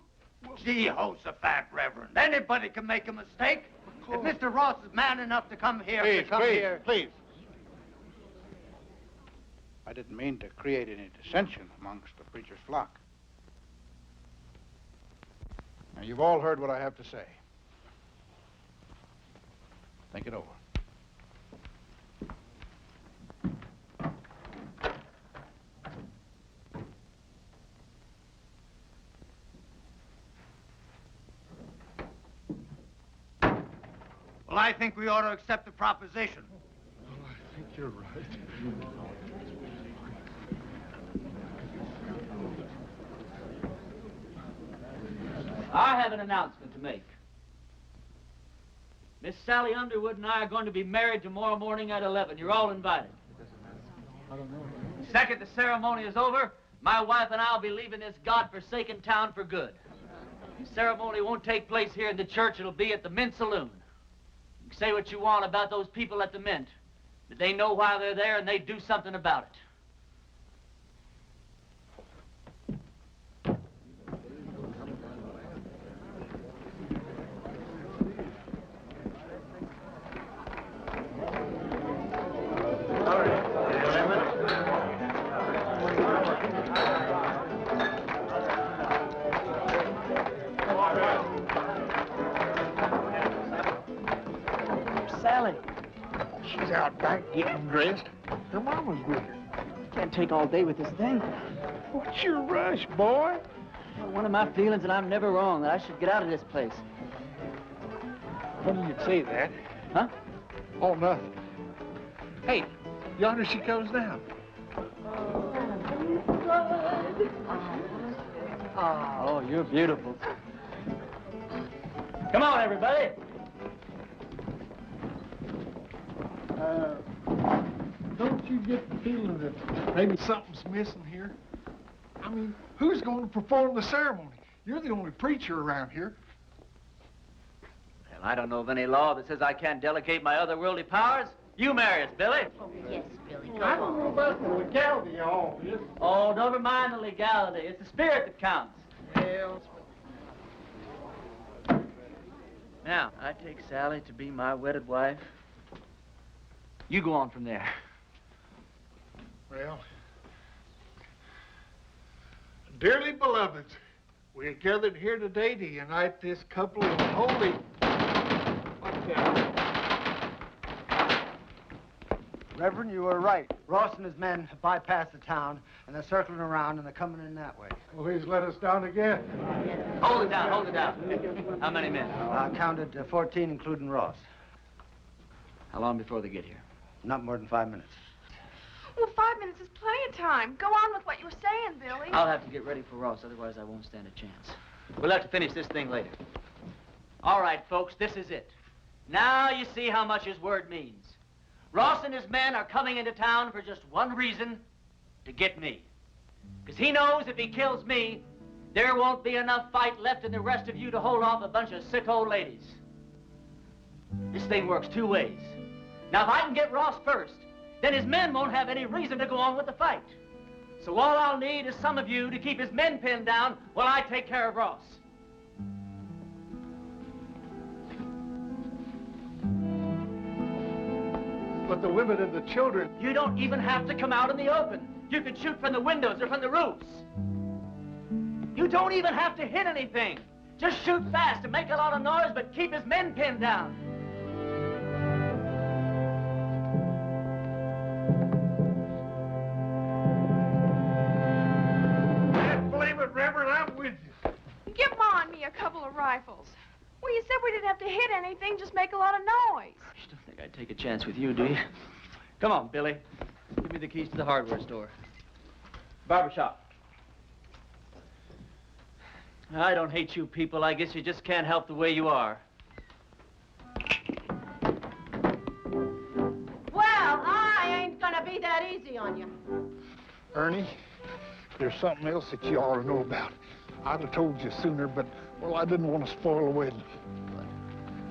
Jehoshaphat, Reverend. Anybody can make a mistake. If Mr. Ross is man enough to come here, Please. I didn't mean to create any dissension amongst the preacher's flock. Now, you've all heard what I have to say. Think it over. Well, I think we ought to accept the proposition. Well, I think you're right. I have an announcement to make. Miss Sally Underwood and I are going to be married tomorrow morning at 11. You're all invited. Second the ceremony is over, my wife and I will be leaving this God-forsaken town for good. The ceremony won't take place here in the church. It'll be at the Mint Saloon. You can say what you want about those people at the Mint, but they know why they're there and they do something about it. Sally. She's out back getting dressed. Her mama's with her. Can't take all day with this thing. What's your rush, boy? Well, one of my feelings, and I'm never wrong, that I should get out of this place. Funny you'd say that. Huh? Oh, nothing. Hey, yonder she comes down. Oh, you're beautiful. Come on, everybody. Don't you get the feeling that maybe something's missing here? I mean, who's going to perform the ceremony? You're the only preacher around here. Well, I don't know of any law that says I can't delegate my otherworldly powers. You marry us, Billy. Oh, yes, Billy. I don't know about the legality of all this. Oh, never mind the legality. It's the spirit that counts. Well, Now, I take Sally to be my wedded wife. You go on from there. well, dearly beloveds, we are gathered here today to unite this couple in holy... Watch out. Reverend, you were right. Ross and his men have bypassed the town, and they're circling around, and they're coming in that way. Well, he's let us down again. Hold it down, hold it down. How many men? I counted 14, including Ross. How long before they get here? Not more than 5 minutes. Well, 5 minutes is plenty of time. Go on with what you were saying, Billy. I'll have to get ready for Ross, otherwise I won't stand a chance. We'll have to finish this thing later. All right, folks, this is it. Now you see how much his word means. Ross and his men are coming into town for just one reason, to get me. Because he knows if he kills me, there won't be enough fight left in the rest of you to hold off a bunch of sick old ladies. This thing works two ways. Now, if I can get Ross first, then his men won't have any reason to go on with the fight. So all I'll need is some of you to keep his men pinned down while I take care of Ross. But the women and the children... You don't even have to come out in the open. You can shoot from the windows or from the roofs. You don't even have to hit anything. Just shoot fast and make a lot of noise, but keep his men pinned down. Can't blame it, Reverend. I'm with you. Give Ma and me a couple of rifles. Well, you said we didn't have to hit anything, just make a lot of noise. You don't think I'd take a chance with you, do you? Come on, Billy. Give me the keys to the hardware store. Barbershop. I don't hate you people. I guess you just can't help the way you are. Well, I ain't gonna be that easy on you. Ernie, there's something else that you ought to know about. I'd have told you sooner, but, well, I didn't want to spoil the wedding.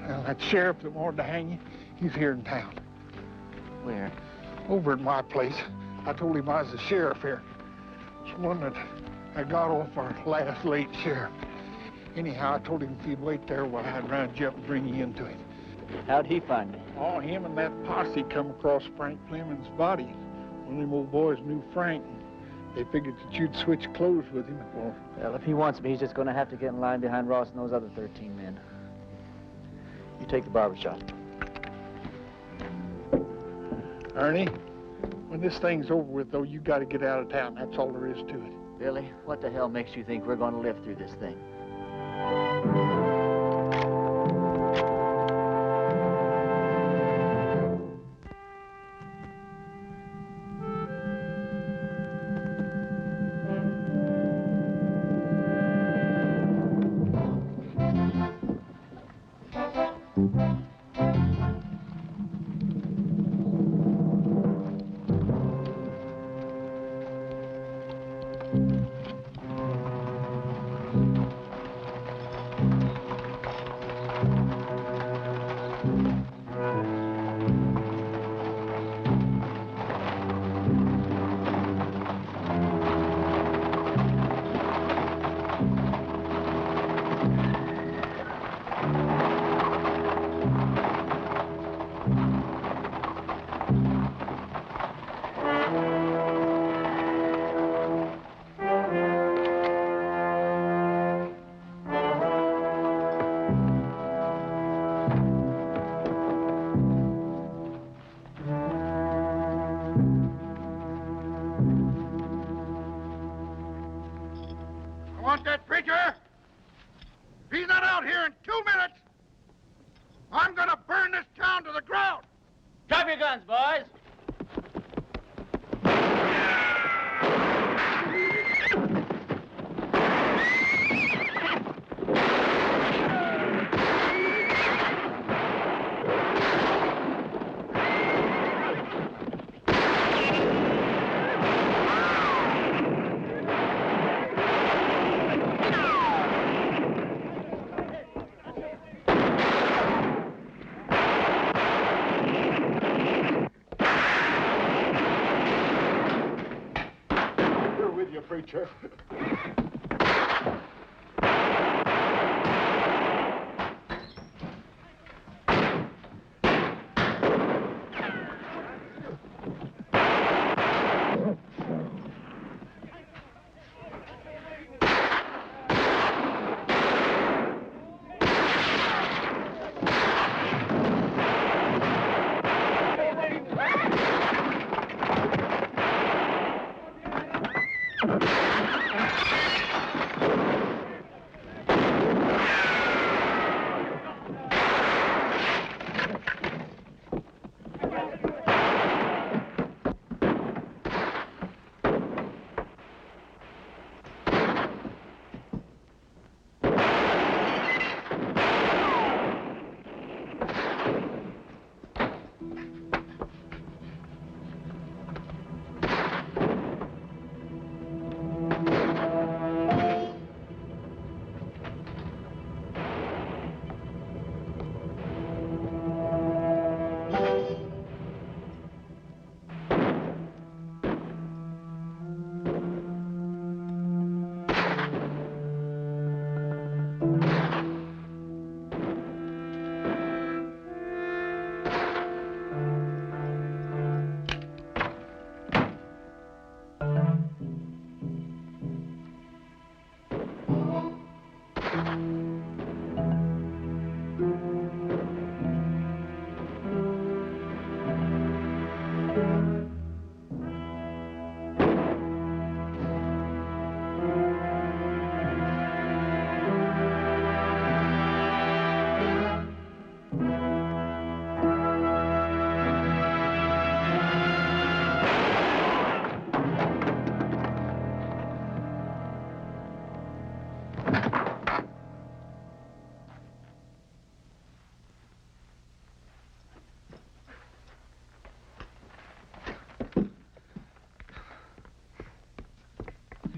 Well, that sheriff that wanted to hang you, He's here in town. Where? Over at my place. I told him I was the sheriff here. It's one that I got off our last late sheriff. Anyhow, I told him if he'd wait there while I'd round you up and bring you into him. How'd he find me? Oh, him and that posse come across Frank Fleming's body. One of them old boys knew Frank. They figured that you'd switch clothes with him. Well, if he wants me, he's just going to have to get in line behind Ross and those other 13 men. You take the barber shop. Ernie, when this thing's over with, though, you got to get out of town. That's all there is to it. Billy, what the hell makes you think we're going to live through this thing? Want that preacher? If he's not out here in 2 minutes, I'm gonna burn this town to the ground. Drop your guns, boys. Preacher.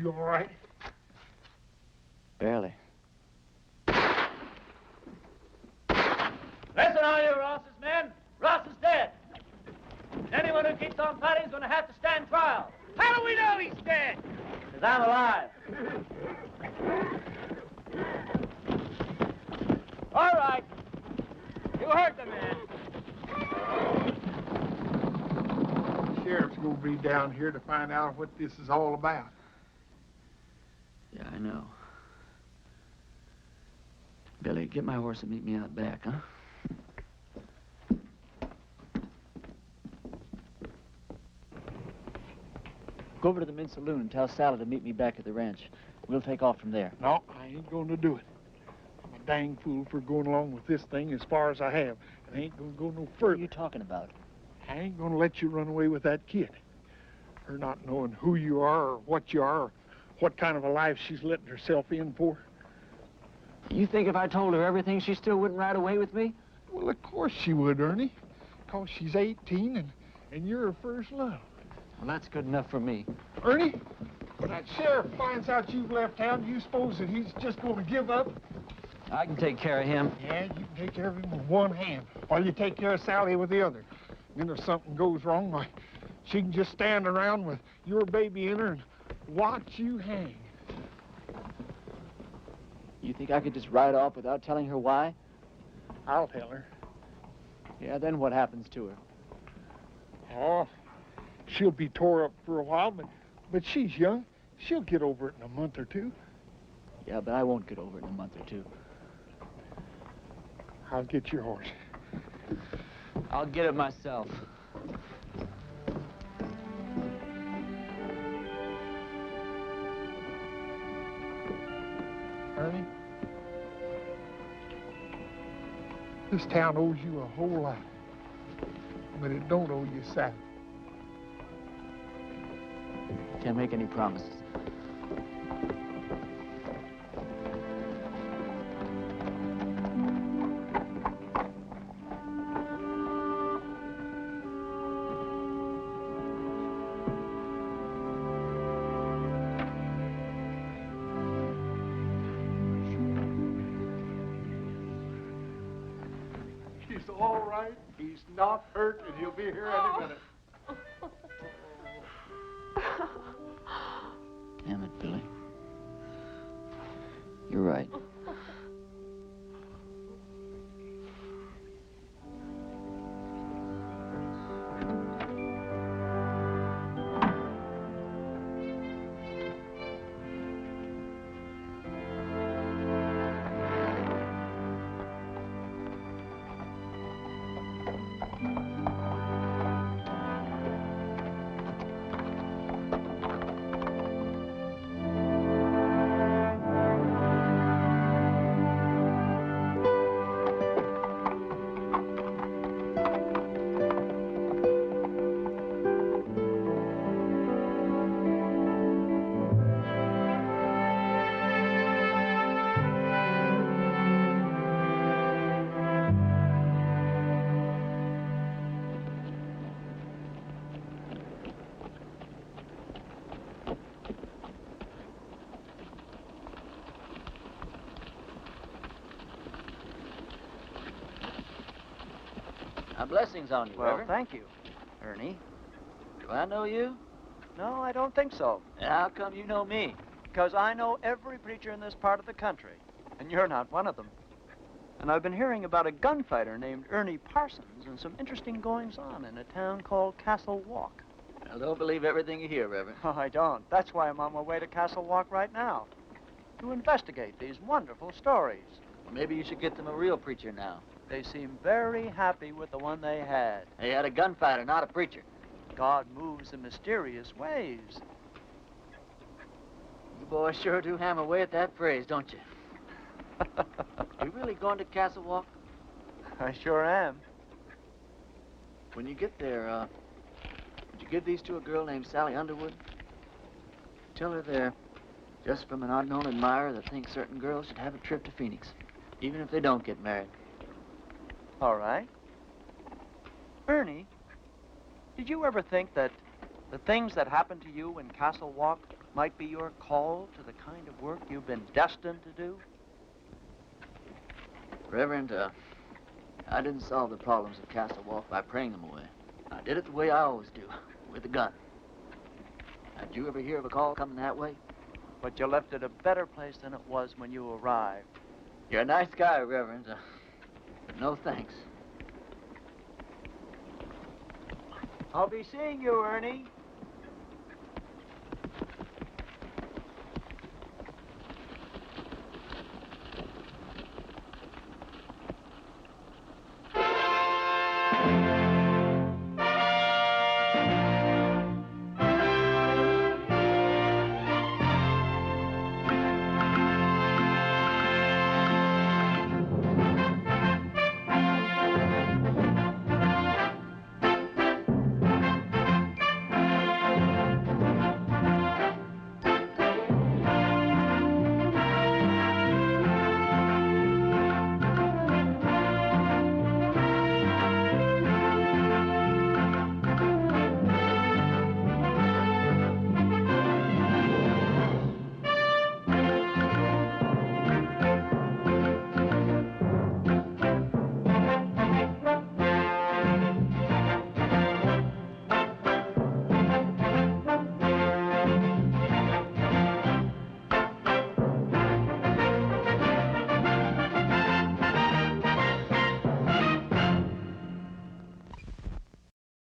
You all right? Barely. Listen, all you Ross's men. Ross Anyone who keeps on fighting is going to have to stand trial. How do we know he's dead? Because I'm alive. All right. You heard the man. The sheriff's gonna be down here to find out what this is all about. Yeah, I know. Billy, get my horse and meet me out back, huh? Go over to the men's saloon and tell Sally to meet me back at the ranch. We'll take off from there. No, I ain't gonna do it. I'm a dang fool for going along with this thing as far as I have. And I ain't gonna go no further. What are you talking about? I ain't gonna let you run away with that kid. Her not knowing who you are or what you are or what kind of a life she's letting herself in for. You think if I told her everything, she still wouldn't ride away with me? Well, of course she would, Ernie. Because she's 18 and you're her first love. Well, that's good enough for me. Ernie, when that sheriff finds out you've left town, do you suppose that he's just going to give up? I can take care of him. Yeah, you can take care of him with one hand, while you take care of Sally with the other. And if something goes wrong, why, she can just stand around with your baby in her and watch you hang. You think I could just ride off without telling her why? I'll tell her. Yeah, then what happens to her? Oh, she'll be tore up for a while, but she's young. She'll get over it in a month or two. Yeah, but I won't get over it in a month or two. I'll get your horse. I'll get it myself. Ernie, this town owes you a whole lot, but it don't owe you Sally. Can't make any promises. He's all right. He's not hurt, and he'll be here any minute. Damn it, Billy. You're right. Blessings on you, Well, Reverend. thank you, Ernie. Do I know you? No, I don't think so. How come you know me? Because I know every preacher in this part of the country, and you're not one of them. And I've been hearing about a gunfighter named Ernie Parsons and some interesting goings-on in a town called Castle Walk. Well, don't believe everything you hear, Reverend. Oh, I don't. That's why I'm on my way to Castle Walk right now, to investigate these wonderful stories. Well, maybe you should get them a real preacher now. They seem very happy with the one they had. They had a gunfighter, not a preacher. God moves in mysterious ways. You boys sure do hammer away at that phrase, don't you? You really going to Castle Walk? I sure am. When you get there, would you give these to a girl named Sally Underwood? Tell her they're just from an unknown admirer that thinks certain girls should have a trip to Phoenix, even if they don't get married. All right. Ernie, did you ever think that the things that happened to you in Castle Walk might be your call to the kind of work you've been destined to do? Reverend, I didn't solve the problems of Castle Walk by praying them away. I did it the way I always do, with a gun. Did you ever hear of a call coming that way? But you left it a better place than it was when you arrived. You're a nice guy, Reverend, but no thanks. I'll be seeing you, Ernie.